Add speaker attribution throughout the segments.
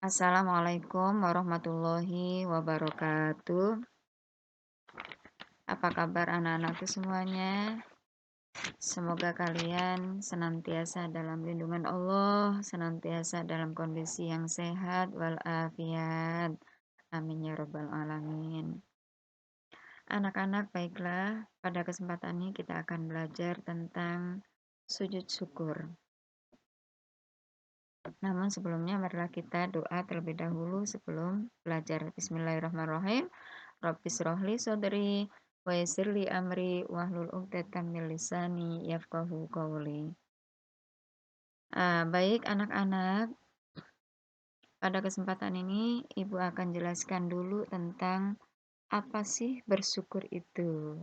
Speaker 1: Assalamualaikum warahmatullahi wabarakatuh. Apa kabar anak-anakku semuanya? Semoga kalian senantiasa dalam lindungan Allah, senantiasa dalam kondisi yang sehat walafiat. Amin ya robbal alamin. Anak-anak, baiklah, pada kesempatan ini kita akan belajar tentang sujud syukur. Namun sebelumnya marilah kita doa terlebih dahulu sebelum belajar. Bismillahirrahmanirrahim. Rabbis rohli sodri wa yassirli amri wahlul 'uqdatam min lisani yafqahu qawli. Baik anak-anak, pada kesempatan ini Ibu akan jelaskan dulu tentang apa sih bersyukur itu.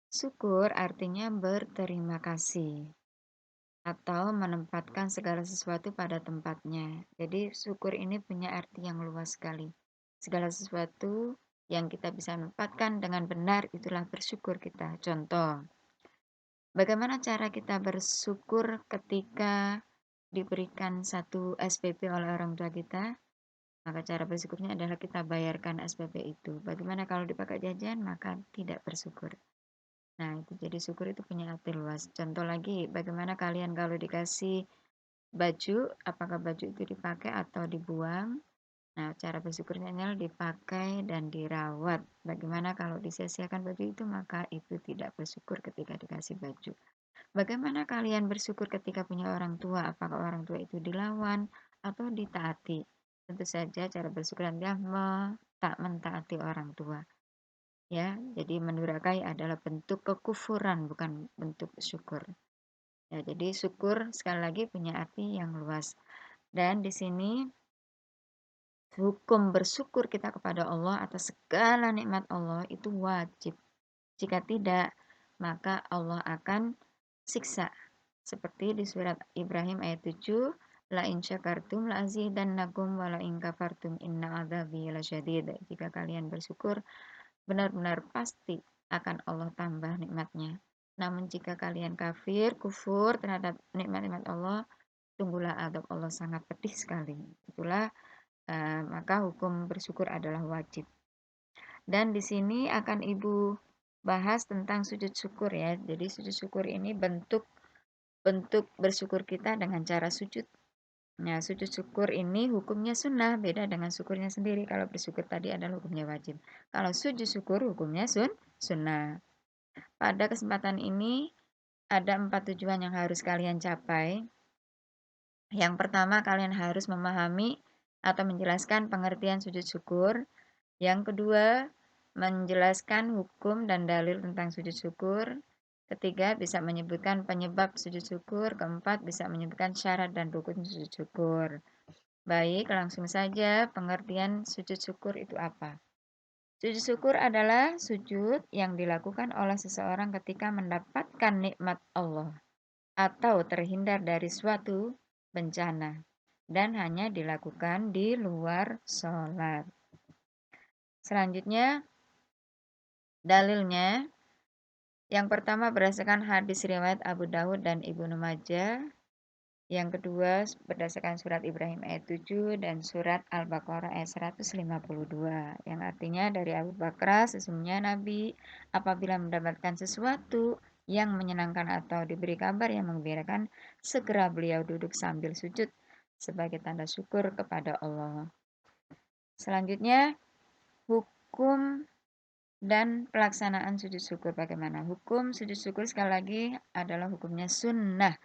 Speaker 1: Syukur artinya berterima kasih atau menempatkan segala sesuatu pada tempatnya. Jadi syukur ini punya arti yang luas sekali. Segala sesuatu yang kita bisa menempatkan dengan benar itulah bersyukur kita. Contoh, bagaimana cara kita bersyukur ketika diberikan satu SPP oleh orang tua kita? Maka cara bersyukurnya adalah kita bayarkan SPP itu. Bagaimana kalau dipakai jajan? Maka tidak bersyukur. Nah, itu jadi syukur itu punya arti luas. Contoh lagi, bagaimana kalian kalau dikasih baju, apakah baju itu dipakai atau dibuang? Nah, cara bersyukurnya adalah dipakai dan dirawat. Bagaimana kalau disia-siakan baju itu, maka itu tidak bersyukur ketika dikasih baju. Bagaimana kalian bersyukur ketika punya orang tua? Apakah orang tua itu dilawan atau ditaati? Tentu saja cara bersyukur adalah mentaati orang tua. Ya, jadi mendurhakai adalah bentuk kekufuran, bukan bentuk syukur. Ya, jadi syukur sekali lagi punya arti yang luas. Dan di sini hukum bersyukur kita kepada Allah atas segala nikmat Allah itu wajib. Jika tidak, maka Allah akan siksa. Seperti di surat Ibrahim ayat 7, la in syakartum la azidannakum wa la in kafartum inna adzabi lasyadid. Jika kalian bersyukur, benar-benar pasti akan Allah tambah nikmatnya. Namun jika kalian kafir, kufur terhadap nikmat-nikmat Allah, tunggulah adab Allah sangat pedih sekali. Itulah maka hukum bersyukur adalah wajib. Dan di sini akan Ibu bahas tentang sujud syukur ya. Jadi sujud syukur ini bentuk bersyukur kita dengan cara sujud. Nah, sujud syukur ini hukumnya sunnah, beda dengan syukurnya sendiri. Kalau bersyukur tadi adalah hukumnya wajib. Kalau sujud syukur hukumnya sunnah. Pada kesempatan ini ada 4 tujuan yang harus kalian capai. Yang pertama, kalian harus memahami atau menjelaskan pengertian sujud syukur. Yang kedua, menjelaskan hukum dan dalil tentang sujud syukur. Ketiga, bisa menyebutkan penyebab sujud syukur. Keempat, bisa menyebutkan syarat dan rukun sujud syukur. Baik, langsung saja pengertian sujud syukur itu apa? Sujud syukur adalah sujud yang dilakukan oleh seseorang ketika mendapatkan nikmat Allah atau terhindar dari suatu bencana dan hanya dilakukan di luar sholat. Selanjutnya, dalilnya yang pertama berdasarkan hadis riwayat Abu Dawud dan Ibnu Majah. Yang kedua berdasarkan surat Ibrahim ayat 7 dan surat Al-Baqarah ayat 152. Yang artinya dari Abu Bakar sesungguhnya Nabi apabila mendapatkan sesuatu yang menyenangkan atau diberi kabar yang menggembirakan, segera beliau duduk sambil sujud sebagai tanda syukur kepada Allah. Selanjutnya, hukum dan pelaksanaan sujud syukur bagaimana? Hukum sujud syukur sekali lagi adalah hukumnya sunnah.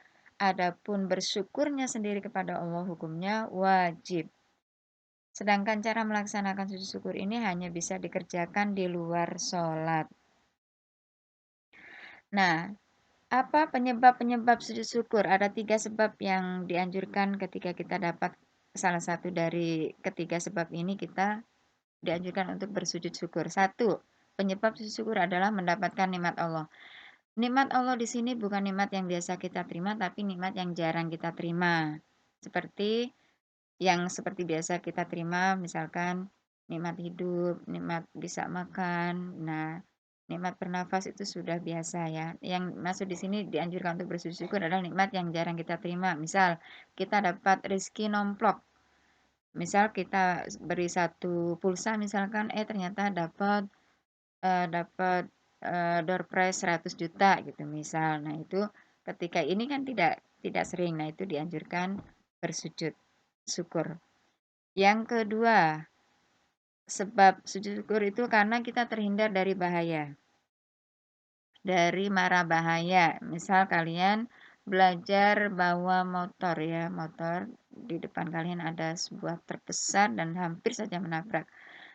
Speaker 1: Adapun bersyukurnya sendiri kepada Allah hukumnya wajib. Sedangkan cara melaksanakan sujud syukur ini hanya bisa dikerjakan di luar sholat. Nah, apa penyebab-penyebab sujud syukur? Ada 3 sebab yang dianjurkan ketika kita dapat salah satu dari ketiga sebab ini kita dianjurkan untuk bersujud syukur. 1. Penyebab sujud syukur adalah mendapatkan nikmat Allah. Nikmat Allah di sini bukan nikmat yang biasa kita terima, tapi nikmat yang jarang kita terima. Seperti biasa kita terima, misalkan nikmat hidup, nikmat bisa makan. Nah, nikmat bernafas itu sudah biasa ya. Yang masuk di sini dianjurkan untuk bersujud syukur adalah nikmat yang jarang kita terima. Misal, kita dapat rezeki nomplok. Misal kita beri satu pulsa misalkan, ternyata dapat, door prize 100 juta gitu misal. Nah itu ketika ini kan tidak sering, nah itu dianjurkan bersujud syukur. Yang kedua, sebab sujud syukur itu karena kita terhindar dari bahaya, dari mara bahaya. Misal kalian belajar bawa motor ya, motor di depan kalian ada sebuah truk besar dan hampir saja menabrak.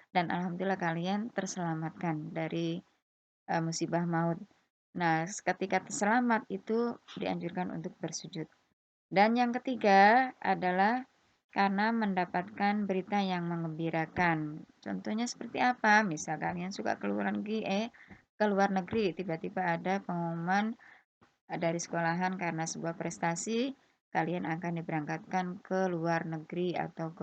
Speaker 1: Dan alhamdulillah kalian terselamatkan dari musibah maut. Nah, ketika selamat itu dianjurkan untuk bersujud. Dan yang ketiga adalah karena mendapatkan berita yang mengembirakan. Contohnya seperti apa? Misal kalian suka keluar negeri, tiba-tiba ada pengumuman dari sekolahan karena sebuah prestasi, kalian akan diberangkatkan ke luar negeri atau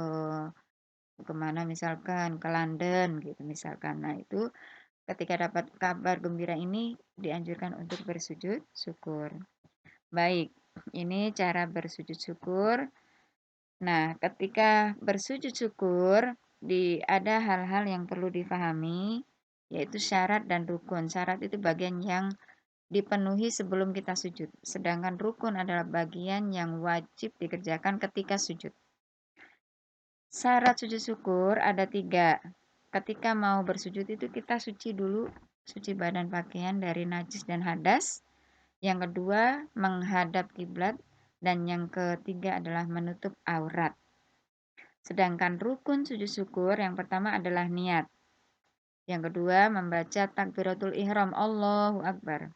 Speaker 1: kemana misalkan ke London gitu misalkan. Nah itu ketika dapat kabar gembira ini dianjurkan untuk bersujud syukur. Baik, ini cara bersujud syukur. Nah, ketika bersujud syukur, ada hal-hal yang perlu difahami, yaitu syarat dan rukun. Syarat itu bagian yang dipenuhi sebelum kita sujud, sedangkan rukun adalah bagian yang wajib dikerjakan ketika sujud. Syarat sujud syukur ada 3. Ketika mau bersujud itu kita suci dulu, suci badan pakaian dari najis dan hadas. Yang kedua, menghadap kiblat. Dan yang ketiga adalah menutup aurat. Sedangkan rukun sujud syukur yang pertama adalah niat. Yang kedua, membaca takbiratul ihram, Allahu Akbar.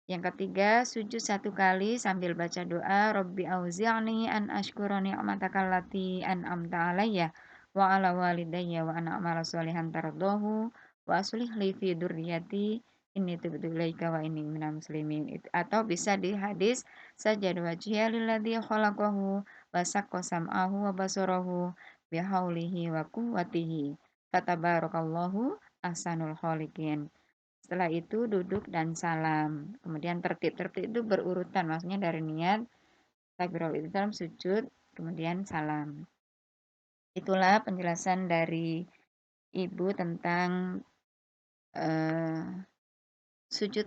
Speaker 1: Yang ketiga, sujud 1 kali sambil baca doa, Rabbi auzi'ni an ashkura ni'mataka allati an'amta alayya wa ala walidayya wa an a'mala sholihan tardahu wa aslih li fi dzurriyyati inni tubtu ilaika wa inni minal muslimin. Atau bisa di hadis sajada wajhiya lilladzi khalaqahu wa saqqa sam'ahu wa basarahu bihaulihi wa quwwatihi. Fatabarakallahu ahsanul khaliqin. Setelah itu duduk dan salam. Kemudian tertib-tertib itu berurutan, maksudnya dari niat, takbiratul ihram, sujud, kemudian salam. Itulah penjelasan dari Ibu tentang eh, sujud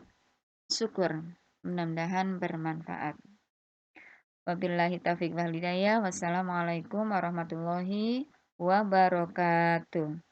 Speaker 1: syukur. Mudah-mudahan bermanfaat. Wabillahi taufiq wal hidayah. Wassalamualaikum warahmatullahi wabarakatuh.